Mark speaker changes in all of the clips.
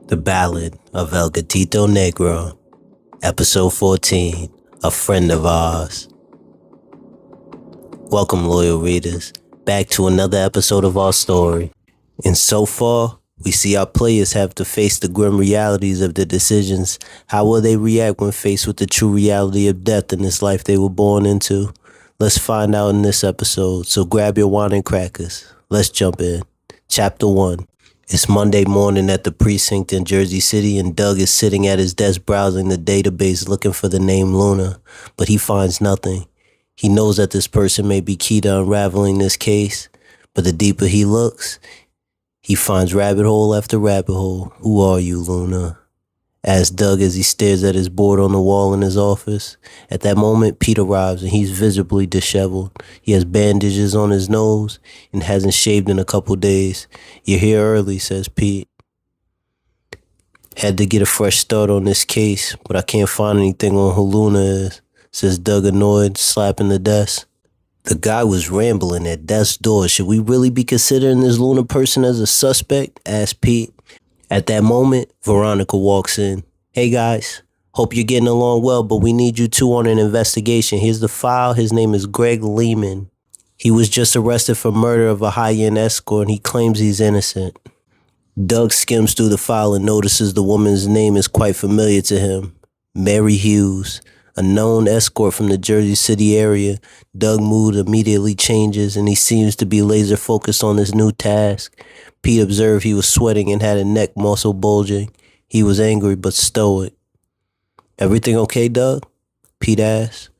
Speaker 1: The Ballad of Gatito Negro, Episode 14, A Friend of Ours. Welcome, loyal readers, back to another episode of our story. And so far, we see our players have to face the grim realities of their decisions. How will they react when faced with the true reality of death in this life they were born into? Let's find out in this episode, so grab your wine and crackers. Let's jump in. Chapter 1. It's Monday morning at the precinct in Jersey City, and Doug is sitting at his desk browsing the database looking for the name Luna, but he finds nothing. He knows that this person may be key to unraveling this case, but the deeper he looks, he finds rabbit hole after rabbit hole. Who are you, Luna? Asks Doug as he stares at his board on the wall in his office. At that moment, Pete arrives and he's visibly disheveled. He has bandages on his nose and hasn't shaved in a couple days. You're here early, says Pete. Had to get a fresh start on this case, but I can't find anything on who Luna is, says Doug, annoyed, slapping the desk. The guy was rambling at desk door. Should we really be considering this Luna person as a suspect? Asked Pete. At that moment, Veronica walks in. Hey guys, hope you're getting along well, but we need you two on an investigation. Here's the file. His name is Greg Lehman. He was just arrested for murder of a high-end escort, and he claims he's innocent. Doug skims through the file and notices the woman's name is quite familiar to him. Mary Hughes, a known escort from the Jersey City area. Doug's mood immediately changes, and he seems to be laser focused on this new task. Pete observed he was sweating and had a neck muscle bulging. He was angry but stoic. Everything okay, Doug? Pete asked.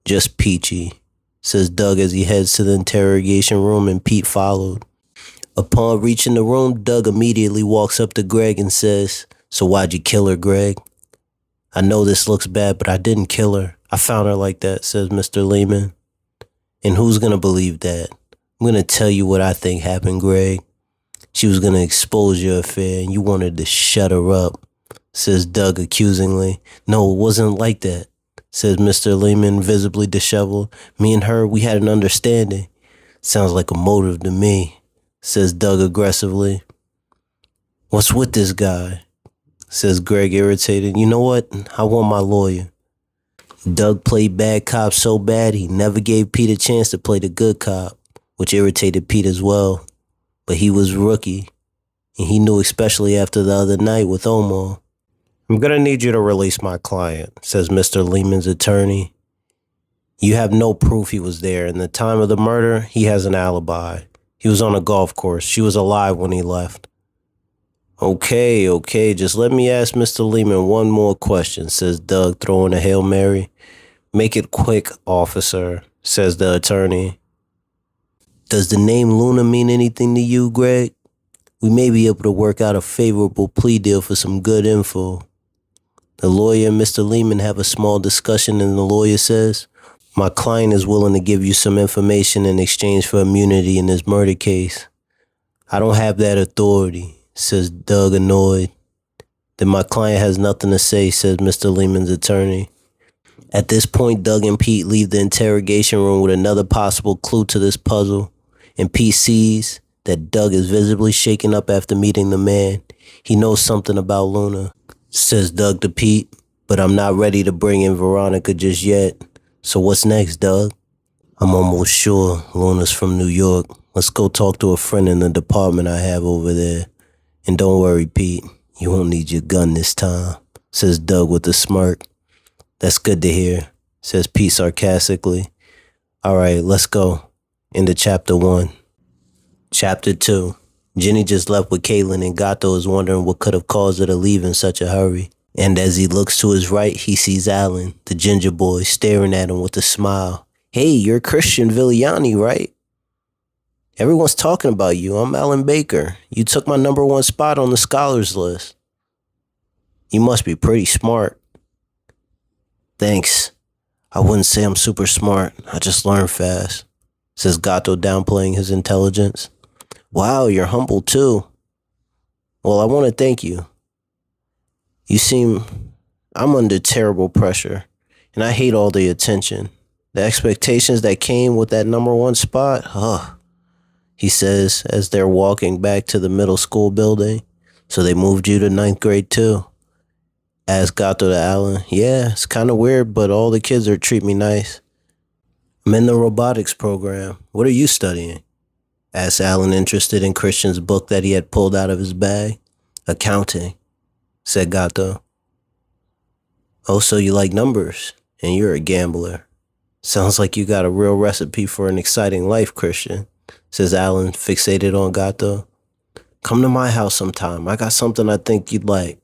Speaker 1: Just peachy, says Doug as he heads to the interrogation room, and Pete followed. Upon reaching the room, Doug immediately walks up to Greg and says, So why'd you kill her, Greg? I know this looks bad, but I didn't kill her. I found her like that, says Mr. Lehman. And who's gonna believe that? I'm gonna tell you what I think happened, Greg. She was going to expose your affair and you wanted to shut her up, says Doug accusingly. No, it wasn't like that, says Mr. Lehman, visibly disheveled. Me and her, we had an understanding. Sounds like a motive to me, says Doug aggressively. What's with this guy? Says Greg, irritated. You know what? I want my lawyer. Doug played bad cop so bad he never gave Pete a chance to play the good cop, which irritated Pete as well. But he was rookie, and he knew, especially after the other night with Omar. I'm going to need you to release my client, says Mr. Lehman's attorney. You have no proof he was there. In the time of the murder, he has an alibi. He was on a golf course. She was alive when he left. Okay, just let me ask Mr. Lehman one more question, says Doug, throwing a Hail Mary. Make it quick, officer, says the attorney. Does the name Luna mean anything to you, Greg? We may be able to work out a favorable plea deal for some good info. The lawyer and Mr. Lehman have a small discussion, and the lawyer says, My client is willing to give you some information in exchange for immunity in this murder case. I don't have that authority, says Doug, annoyed. Then my client has nothing to say, says Mr. Lehman's attorney. At this point, Doug and Pete leave the interrogation room with another possible clue to this puzzle. And Pete sees that Doug is visibly shaken up after meeting the man. He knows something about Luna, says Doug to Pete, but I'm not ready to bring in Veronica just yet. So what's next, Doug? I'm almost sure Luna's from New York. Let's go talk to a friend in the department I have over there. And don't worry, Pete, you won't need your gun this time, says Doug with a smirk. That's good to hear, says Pete sarcastically. All right, let's go. Into Chapter 1. Chapter 2. Jenny just left with Caitlin, and Gatito is wondering what could have caused her to leave in such a hurry. And as he looks to his right, he sees Alan, the ginger boy, staring at him with a smile. Hey, you're Christian Viliani, right? Everyone's talking about you. I'm Alan Baker. You took my #1 spot on the scholars list. You must be pretty smart. Thanks. I wouldn't say I'm super smart. I just learn fast, says Gatito, downplaying his intelligence. Wow, you're humble too. Well, I want to thank you. I'm under terrible pressure, and I hate all the attention. The expectations that came with that #1 spot, he says as they're walking back to the middle school building. So they moved you to ninth grade too? Asked Gato to Alan. Yeah, it's kind of weird, but all the kids are treat me nice. I'm in the robotics program. What are you studying? Asked Alan, interested in Christian's book that he had pulled out of his bag. Accounting, said Gato. Oh, so you like numbers, and you're a gambler. Sounds like you got a real recipe for an exciting life, Christian, says Alan, fixated on Gato. Come to my house sometime. I got something I think you'd like,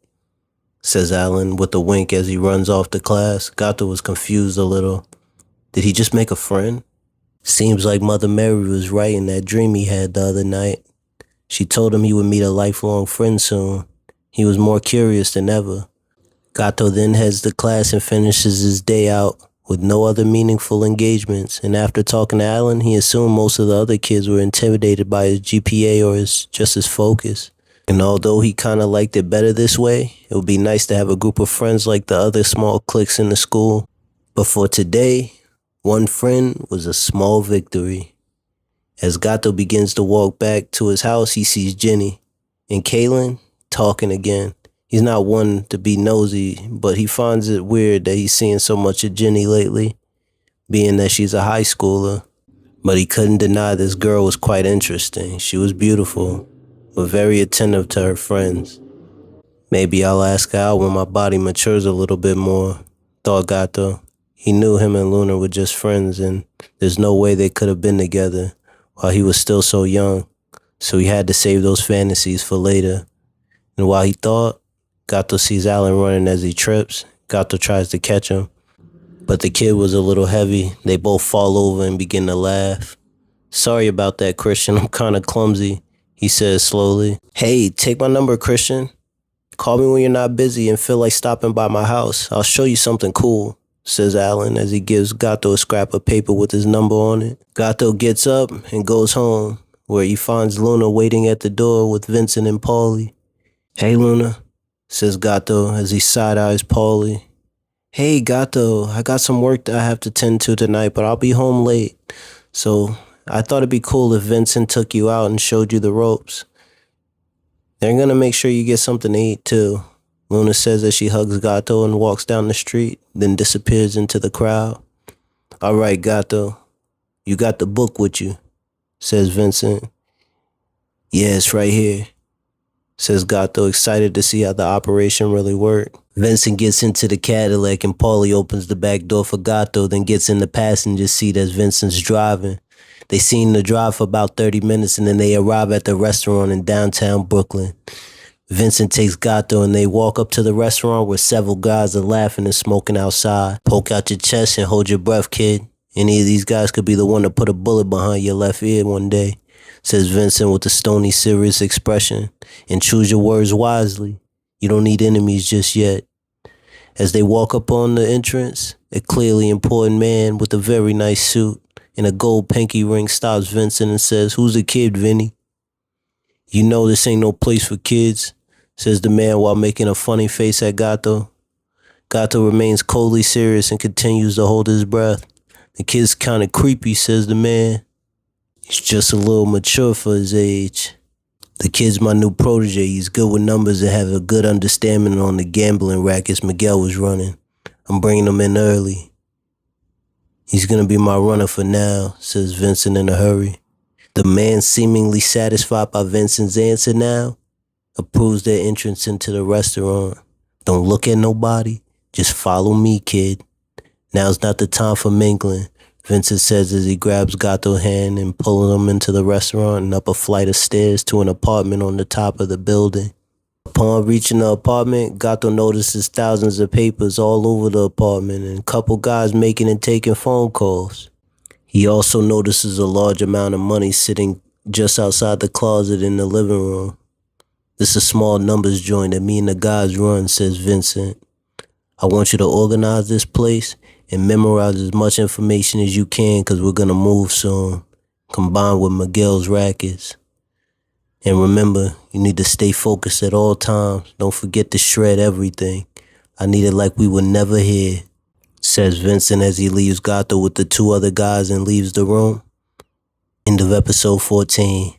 Speaker 1: says Alan with a wink as he runs off to class. Gato was confused a little. Did he just make a friend? Seems like Mother Mary was right in that dream he had the other night. She told him he would meet a lifelong friend soon. He was more curious than ever. Gato then heads to class and finishes his day out with no other meaningful engagements, and after talking to Alan, he assumed most of the other kids were intimidated by his GPA or just his focus. And although he kind of liked it better this way, it would be nice to have a group of friends like the other small cliques in the school. But for today, one friend was a small victory. As Gato begins to walk back to his house, he sees Jenny and Kaylin talking again. He's not one to be nosy, but he finds it weird that he's seeing so much of Jenny lately, being that she's a high schooler. But he couldn't deny this girl was quite interesting. She was beautiful, but very attentive to her friends. Maybe I'll ask her out when my body matures a little bit more, thought Gato. He knew him and Luna were just friends, and there's no way they could have been together while he was still so young, so he had to save those fantasies for later. And while he thought, Gato sees Alan running as he trips. Gato tries to catch him, but the kid was a little heavy. They both fall over and begin to laugh. Sorry about that, Christian. I'm kind of clumsy, he says slowly. Hey, take my number, Christian. Call me when you're not busy and feel like stopping by my house. I'll show you something cool, says Alan as he gives Gato a scrap of paper with his number on it. Gato gets up and goes home, where he finds Luna waiting at the door with Vincent and Paulie. Hey, Luna, says Gato as he side-eyes Paulie. Hey, Gato, I got some work that I have to tend to tonight, but I'll be home late. So I thought it'd be cool if Vincent took you out and showed you the ropes. They're gonna make sure you get something to eat, too, Luna says as she hugs Gato and walks down the street, then disappears into the crowd. All right, Gato, you got the book with you, says Vincent. Yeah, it's right here, says Gato, excited to see how the operation really worked. Vincent gets into the Cadillac and Paulie opens the back door for Gato, then gets in the passenger seat as Vincent's driving. They seem to drive for about 30 minutes and then they arrive at the restaurant in downtown Brooklyn. Vincent takes Gato and they walk up to the restaurant where several guys are laughing and smoking outside. Poke out your chest and hold your breath, kid. Any of these guys could be the one to put a bullet behind your left ear one day, says Vincent with a stony, serious expression. And choose your words wisely. You don't need enemies just yet. As they walk up on the entrance, a clearly important man with a very nice suit and a gold pinky ring stops Vincent and says, Who's the kid, Vinny? You know this ain't no place for kids, says the man while making a funny face at Gato. Gato remains coldly serious and continues to hold his breath. The kid's kind of creepy, says the man. He's just a little mature for his age. The kid's my new protege. He's good with numbers and have a good understanding on the gambling rackets Miguel was running. I'm bringing him in early. He's going to be my runner for now, says Vincent in a hurry. The man, seemingly satisfied by Vincent's answer now, approves their entrance into the restaurant. Don't look at nobody. Just follow me, kid. Now's not the time for mingling, Vincent says as he grabs Gato's hand and pulls him into the restaurant and up a flight of stairs to an apartment on the top of the building. Upon reaching the apartment, Gato notices thousands of papers all over the apartment and a couple guys making and taking phone calls. He also notices a large amount of money sitting just outside the closet in the living room. This is a small numbers joint that me and the guys run, says Vincent. I want you to organize this place and memorize as much information as you can because we're going to move soon, combined with Miguel's rackets. And remember, you need to stay focused at all times. Don't forget to shred everything. I need it like we were never here, says Vincent as he leaves Gato with the two other guys and leaves the room. End of episode 14.